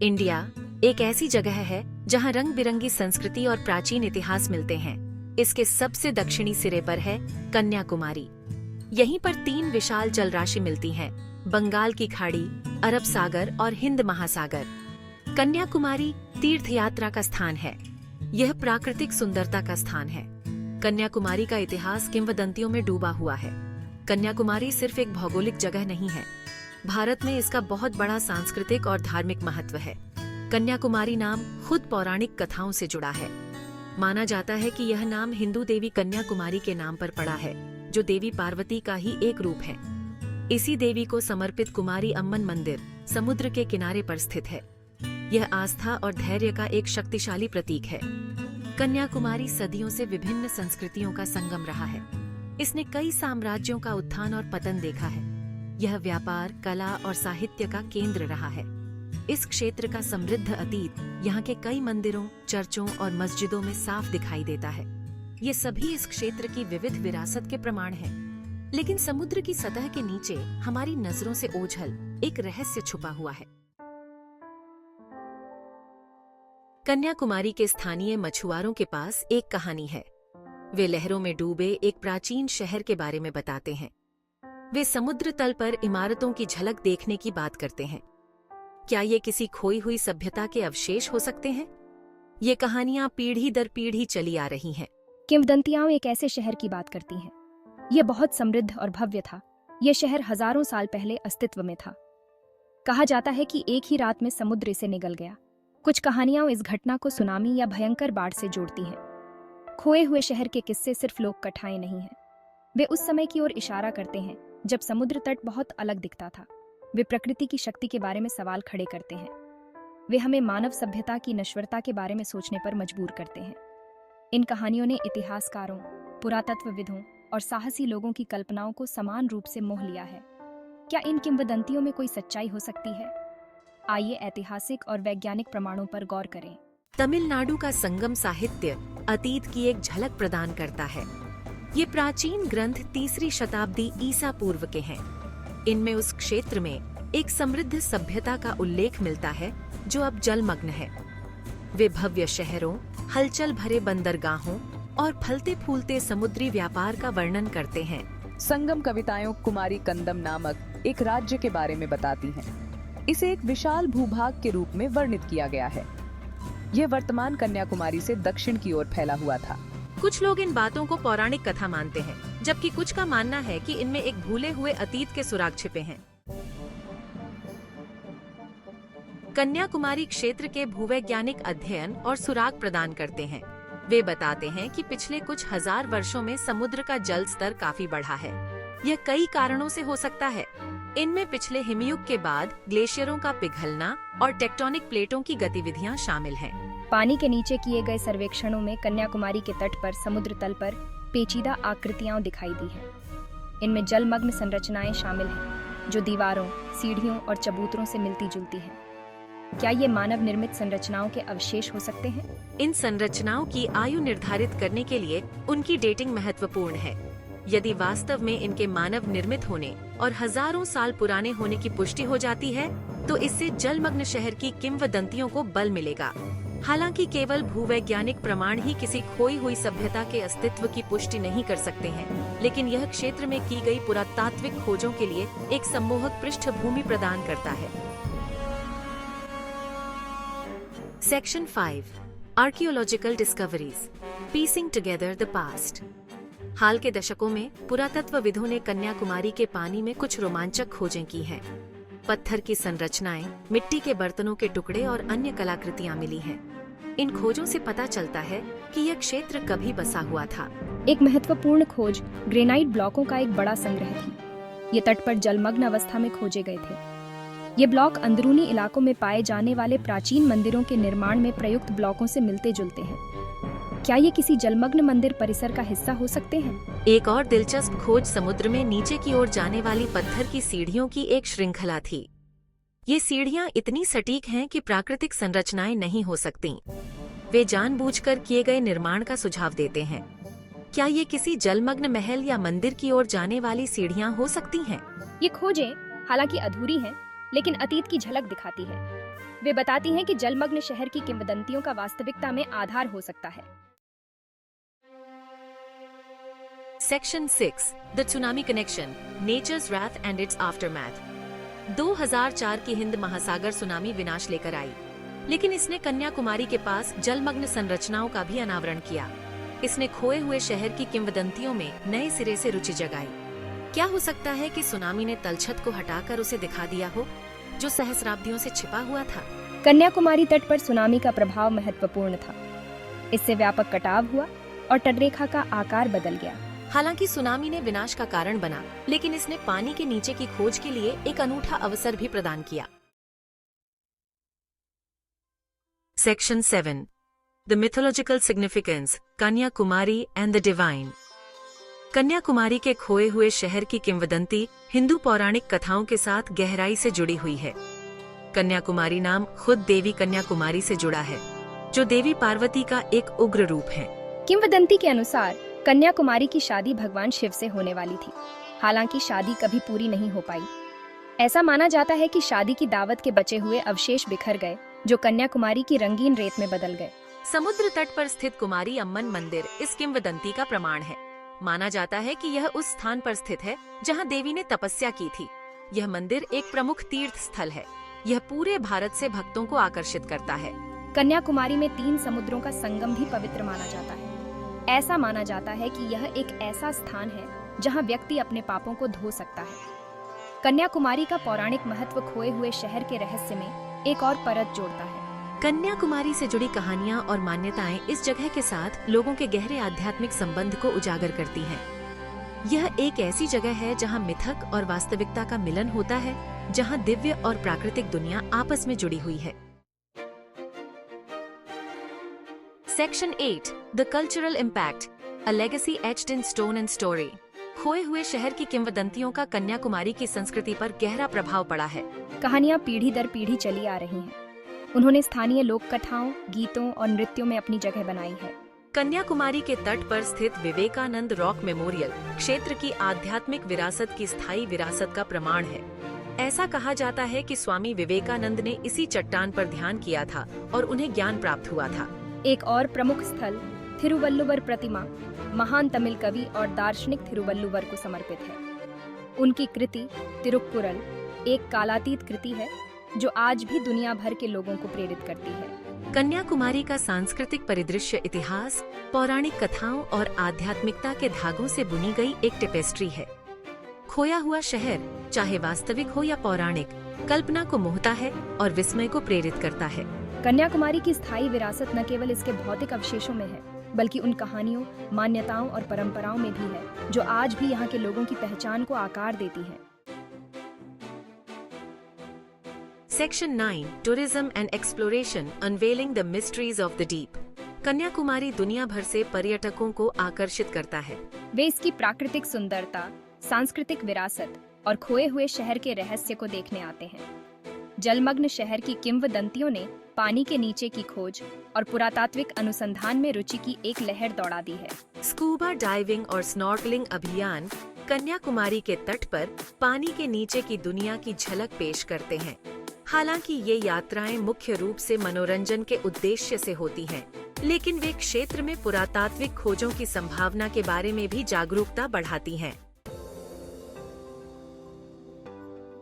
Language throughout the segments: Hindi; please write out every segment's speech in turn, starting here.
इंडिया एक ऐसी जगह है जहां रंग बिरंगी संस्कृति और प्राचीन इतिहास मिलते हैं। इसके सबसे दक्षिणी सिरे पर है कन्याकुमारी। यहीं पर 3 विशाल जलराशि मिलती हैं, बंगाल की खाड़ी, अरब सागर और हिंद महासागर। कन्याकुमारी तीर्थयात्रा का स्थान है। यह प्राकृतिक सुंदरता का स्थान है। कन्याकुमारी का इतिहास किंवदंतियों में डूबा हुआ है। कन्याकुमारी सिर्फ एक भौगोलिक जगह नहीं है, भारत में इसका बहुत बड़ा सांस्कृतिक और धार्मिक महत्व है। कन्याकुमारी नाम खुद पौराणिक कथाओं से जुड़ा है। माना जाता है कि यह नाम हिंदू देवी कन्याकुमारी के नाम पर पड़ा है, जो देवी पार्वती का ही एक रूप है। इसी देवी को समर्पित कुमारी अम्मन मंदिर समुद्र के किनारे पर स्थित है। यह आस्था और धैर्य का एक शक्तिशाली प्रतीक है। कन्याकुमारी सदियों से विभिन्न संस्कृतियों का संगम रहा है। इसने कई साम्राज्यों का उत्थान और पतन देखा है। यह व्यापार, कला और साहित्य का केंद्र रहा है। इस क्षेत्र का समृद्ध अतीत यहाँ के कई मंदिरों, चर्चों और मस्जिदों में साफ दिखाई देता है। ये सभी इस क्षेत्र की विविध विरासत के प्रमाण हैं। लेकिन समुद्र की सतह के नीचे हमारी नजरों से ओझल एक रहस्य छुपा हुआ है। कन्याकुमारी के स्थानीय मछुआरों के पास एक कहानी है। वे लहरों में डूबे एक प्राचीन शहर के बारे में बताते हैं। वे समुद्र तल पर इमारतों की झलक देखने की बात करते हैं। क्या ये किसी खोई हुई सभ्यता के अवशेष हो सकते हैं? ये कहानियां पीढ़ी दर पीढ़ी चली आ रही हैं। किंवदंतियां एक ऐसे शहर की बात करती हैं। यह बहुत समृद्ध और भव्य था। यह शहर हजारों साल पहले अस्तित्व में था। कहा जाता है कि एक ही रात में समुद्र इसे निगल गया। कुछ कहानियां इस घटना को सुनामी या भयंकर बाढ़ से जोड़ती हैं। खोए हुए शहर के किस्से सिर्फ लोक कथाएं नहीं हैं। वे उस समय की ओर इशारा करते हैं जब समुद्र तट बहुत अलग दिखता था। वे प्रकृति की शक्ति के बारे में सवाल खड़े करते हैं। वे हमें मानव सभ्यता की नश्वरता के बारे में सोचने पर मजबूर करते हैं। इन कहानियों ने इतिहासकारों, पुरातत्वविदों और साहसी लोगों की कल्पनाओं को समान रूप से मोह लिया है। क्या इन किंवदंतियों में कोई सच्चाई हो सकती है? आइए ऐतिहासिक और वैज्ञानिक प्रमाणों पर गौर करें। तमिलनाडु का संगम साहित्य अतीत की एक झलक प्रदान करता है। ये प्राचीन ग्रंथ 3री शताब्दी ईसा पूर्व के हैं। इनमें उस क्षेत्र में एक समृद्ध सभ्यता का उल्लेख मिलता है जो अब जलमग्न है। वे भव्य शहरों, हलचल भरे बंदरगाहों और फलते फूलते समुद्री व्यापार का वर्णन करते हैं। संगम कविताएं कुमारी कंदम नामक एक राज्य के बारे में बताती हैं। इसे एक विशाल भूभाग के रूप में वर्णित किया गया है। यह वर्तमान कन्याकुमारी से दक्षिण की ओर फैला हुआ था। कुछ लोग इन बातों को पौराणिक कथा मानते हैं, जबकि कुछ का मानना है कि इनमें एक भूले हुए अतीत के सुराग छिपे हैं। कन्याकुमारी क्षेत्र के भूवैज्ञानिक अध्ययन और सुराग प्रदान करते हैं। वे बताते हैं कि पिछले कुछ हजार वर्षों में समुद्र का जल स्तर काफी बढ़ा है। यह कई कारणों से हो सकता है। इनमें पिछले हिमयुग के बाद ग्लेशियरों का पिघलना और टेक्टोनिक प्लेटों की गतिविधियां शामिल हैं। पानी के नीचे किए गए सर्वेक्षणों में कन्याकुमारी के तट पर समुद्र तल पर पेचीदा आकृतियां दिखाई दी हैं। इनमें जलमग्न संरचनाएं शामिल हैं, जो दीवारों, सीढ़ियों और चबूतरों से मिलती जुलती हैं। क्या ये मानव निर्मित संरचनाओं के अवशेष हो सकते हैं? इन संरचनाओं की आयु निर्धारित करने के लिए उनकी डेटिंग महत्वपूर्ण है। यदि वास्तव में इनके मानव निर्मित होने और हजारों साल पुराने होने की पुष्टि हो जाती है, तो इससे जलमग्न शहर की किंवदंतियों को बल मिलेगा। हालांकि केवल भूवैज्ञानिक प्रमाण ही किसी खोई हुई सभ्यता के अस्तित्व की पुष्टि नहीं कर सकते हैं, लेकिन यह क्षेत्र में की गई पुरातात्विक खोजों के लिए एक सम्मोहक पृष्ठभूमि प्रदान करता है। Section 5 archaeological discoveries, piecing together the past. हाल के दशकों में पुरातत्वविदों ने कन्याकुमारी के पानी में कुछ रोमांचक खोजें की हैं। पत्थर की संरचनाएं, मिट्टी के बर्तनों के टुकड़े और अन्य कलाकृतियां मिली हैं। इन खोजों से पता चलता है कि यह क्षेत्र कभी बसा हुआ था। एक महत्वपूर्ण खोज ग्रेनाइट ब्लॉकों का एक बड़ा संग्रह थी। ये तट पर जलमग्न अवस्था में खोजे गए थे। ये ब्लॉक अंदरूनी इलाकों में पाए जाने वाले प्राचीन मंदिरों के निर्माण में प्रयुक्त ब्लॉकों से मिलते जुलते हैं। क्या ये किसी जलमग्न मंदिर परिसर का हिस्सा हो सकते हैं? एक और दिलचस्प खोज समुद्र में नीचे की ओर जाने वाली पत्थर की सीढ़ियों की एक श्रृंखला थी। ये सीढ़ियां इतनी सटीक हैं कि प्राकृतिक संरचनाएं नहीं हो सकती। वे जानबूझकर किए गए निर्माण का सुझाव देते हैं। क्या ये किसी जलमग्न महल या मंदिर की ओर जाने वाली सीढ़ियां हो सकती हैं? ये खोजें हालांकि अधूरी हैं, लेकिन अतीत की झलक दिखाती है। वे बताती हैं कि जलमग्न शहर की किंवदंतियों का वास्तविकता में आधार हो सकता है। Section 6 the tsunami connection, nature's wrath and its aftermath. 2004 की हिंद महासागर सुनामी विनाश लेकर आई, लेकिन इसने कन्याकुमारी के पास जलमग्न संरचनाओं का भी अनावरण किया। इसने खोए हुए शहर की किंवदंतियों में नए सिरे से रुचि जगाई। क्या हो सकता है कि सुनामी ने तलछट को हटाकर उसे दिखा दिया हो, जो सहस्राब्दियों से छिपा हुआ था? कन्याकुमारी तट पर सुनामी का प्रभाव महत्वपूर्ण था। इससे व्यापक कटाव हुआ और तटरेखा का आकार बदल गया। हालांकि सुनामी ने विनाश का कारण बना, लेकिन इसने पानी के नीचे की खोज के लिए एक अनूठा अवसर भी प्रदान किया। Section 7 the mythological significance, Kanyakumari and the divine. Kanyakumari के खोए हुए शहर की किंवदंती हिंदू पौराणिक कथाओं के साथ गहराई से जुड़ी हुई है। कन्याकुमारी नाम खुद देवी कन्याकुमारी से जुड़ा है, जो देवी पार्वती का एक उग्र रूप है। किंवदंती के अनुसार कन्याकुमारी की शादी भगवान शिव से होने वाली थी। हालांकि शादी कभी पूरी नहीं हो पाई। ऐसा माना जाता है कि शादी की दावत के बचे हुए अवशेष बिखर गए, जो कन्याकुमारी की रंगीन रेत में बदल गए। समुद्र तट पर स्थित कुमारी अम्मन मंदिर इस किंवदंती का प्रमाण है। माना जाता है कि यह उस स्थान पर स्थित है जहां देवी ने तपस्या की थी। यह मंदिर एक प्रमुख तीर्थ स्थल है। यह पूरे भारत से भक्तों को आकर्षित करता है। कन्याकुमारी में 3 समुद्रों का संगम भी पवित्र माना जाता है। ऐसा माना जाता है कि यह एक ऐसा स्थान है जहां व्यक्ति अपने पापों को धो सकता है। कन्याकुमारी का पौराणिक महत्व खोए हुए शहर के रहस्य में एक और परत जोड़ता है। कन्याकुमारी से जुड़ी कहानियां और मान्यताएं इस जगह के साथ लोगों के गहरे आध्यात्मिक संबंध को उजागर करती हैं। यह एक ऐसी जगह है जहां मिथक और वास्तविकता का मिलन होता है, जहां दिव्य और प्राकृतिक दुनिया आपस में जुड़ी हुई है। Section 8 the cultural impact, a legacy etched in stone and story. खोए हुए शहर की किंवदंतियों का कन्याकुमारी की संस्कृति पर गहरा प्रभाव पड़ा है। कहानियां पीढ़ी दर पीढ़ी चली आ रही हैं। उन्होंने स्थानीय लोक कथाओं, गीतों और नृत्यों में अपनी जगह बनाई है। कन्याकुमारी के तट पर स्थित विवेकानंद रॉक मेमोरियल क्षेत्र की आध्यात्मिक विरासत की स्थायी विरासत का प्रमाण है। ऐसा कहा जाता है कि स्वामी विवेकानंद ने इसी चट्टान पर ध्यान किया था और उन्हें ज्ञान प्राप्त हुआ था। एक और प्रमुख स्थल थिरुवल्लुवर प्रतिमा महान तमिल कवि और दार्शनिक थिरुवल्लुवर को समर्पित है। उनकी कृति तिरुक्कुरल एक कालातीत कृति है जो आज भी दुनिया भर के लोगों को प्रेरित करती है। कन्याकुमारी का सांस्कृतिक परिदृश्य इतिहास, पौराणिक कथाओं और आध्यात्मिकता के धागों से बुनी गई एक टेपेस्ट्री है। खोया हुआ शहर, चाहे वास्तविक हो या पौराणिक, कल्पना को मोहता है और विस्मय को प्रेरित करता है। कन्याकुमारी की स्थायी विरासत न केवल इसके भौतिक अवशेषों में है, बल्कि उन कहानियों, मान्यताओं और परंपराओं में भी है जो आज भी यहाँ के लोगों की पहचान को आकार देती है। Section 9 tourism and exploration, unveiling the mysteries of the deep. Kanyakumari दुनिया भर से पर्यटकों को आकर्षित करता है। वे इसकी प्राकृतिक सुंदरता, सांस्कृतिक विरासत और खोए हुए शहर के रहस्य को देखने आते हैं। जलमग्न शहर की किंवदंतियों ने पानी के नीचे की खोज और पुरातात्विक अनुसंधान में रुचि की एक लहर दौड़ा दी है। स्कूबा डाइविंग और स्नॉर्कलिंग अभियान कन्याकुमारी के तट पर पानी के नीचे की दुनिया की झलक पेश करते हैं। हालांकि ये यात्राएं मुख्य रूप से मनोरंजन के उद्देश्य से होती हैं, लेकिन वे क्षेत्र में पुरातात्विक खोजों की संभावना के बारे में भी जागरूकता बढ़ाती हैं।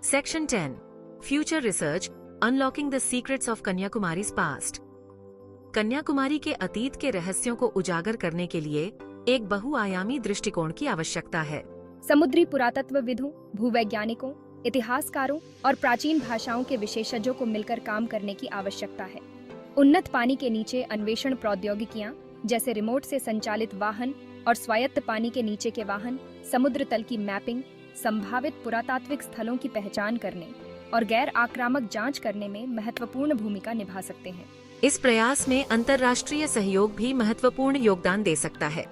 Section 10 future research, unlocking the secrets of Kanyakumari's past. Kanyakumari के अतीत के रहस्यों को उजागर करने के लिए एक बहुआयामी दृष्टिकोण की आवश्यकता है। समुद्री पुरातत्वविदों, भूवैज्ञानिकों, इतिहासकारों और प्राचीन भाषाओं के विशेषज्ञों को मिलकर काम करने की आवश्यकता है। उन्नत पानी के नीचे अन्वेषण प्रौद्योगिकियां जैसे रिमोट से संचालित वाहन और स्वायत्त पानी के नीचे के वाहन समुद्र तल की मैपिंग, संभावित पुरातात्विक स्थलों की पहचान करने और गैर आक्रामक जांच करने में महत्वपूर्ण भूमिका निभा सकते हैं। इस प्रयास में अंतर्राष्ट्रीय सहयोग भी महत्वपूर्ण योगदान दे सकता है।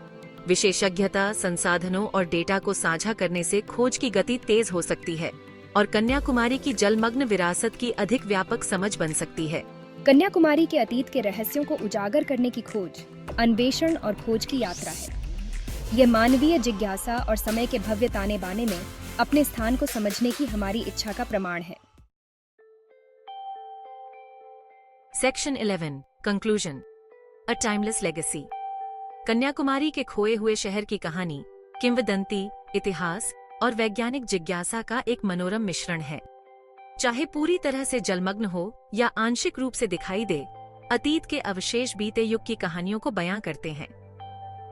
विशेषज्ञता, संसाधनों और डेटा को साझा करने से खोज की गति तेज हो सकती है और कन्याकुमारी की जलमग्न विरासत की अधिक व्यापक समझ बन सकती है। कन्याकुमारी के अतीत के रहस्यों को उजागर करने की खोज, अन्वेषण और खोज की यात्रा है। ये मानवीय जिज्ञासा और समय के भव्य ताने बाने में अपने स्थान को समझने की हमारी इच्छा का प्रमाण है। Section 11 conclusion, a timeless legacy. Kanyakumari के खोए हुए शहर की कहानी किंवदंती, इतिहास और वैज्ञानिक जिज्ञासा का एक मनोरम मिश्रण है। चाहे पूरी तरह से जलमग्न हो या आंशिक रूप से दिखाई दे, अतीत के अवशेष बीते युग की कहानियों को बयां करते हैं।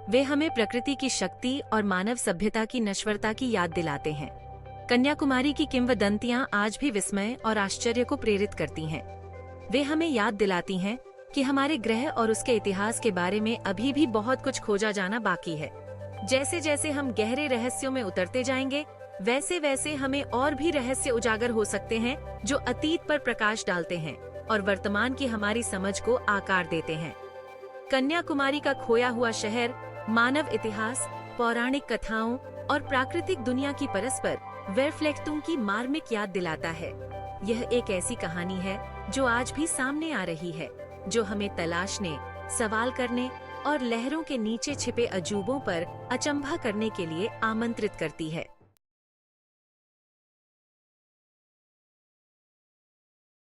वे हमें प्रकृति की शक्ति और मानव सभ्यता की नश्वरता की याद दिलाते हैं। कन्याकुमारी की किंवदंतियां आज भी विस्मय और आश्चर्य को प्रेरित करती हैं। वे हमें याद दिलाती हैं कि हमारे ग्रह और उसके इतिहास के बारे में अभी भी बहुत कुछ खोजा जाना बाकी है। जैसे जैसे हम गहरे रहस्यों में उतरते जाएंगे, वैसे वैसे हमें और भी रहस्य उजागर हो सकते हैं जो अतीत पर प्रकाश डालते हैं और वर्तमान की हमारी समझ को आकार देते हैं। कन्याकुमारी का खोया हुआ शहर मानव इतिहास, पौराणिक कथाओं और प्राकृतिक दुनिया की परस्पर वेरफ्लेक्टुंग की मार्मिक याद दिलाता है। यह एक ऐसी कहानी है जो आज भी सामने आ रही है, जो हमें तलाशने, सवाल करने और लहरों के नीचे छिपे अजूबों पर अचंभा करने के लिए आमंत्रित करती है।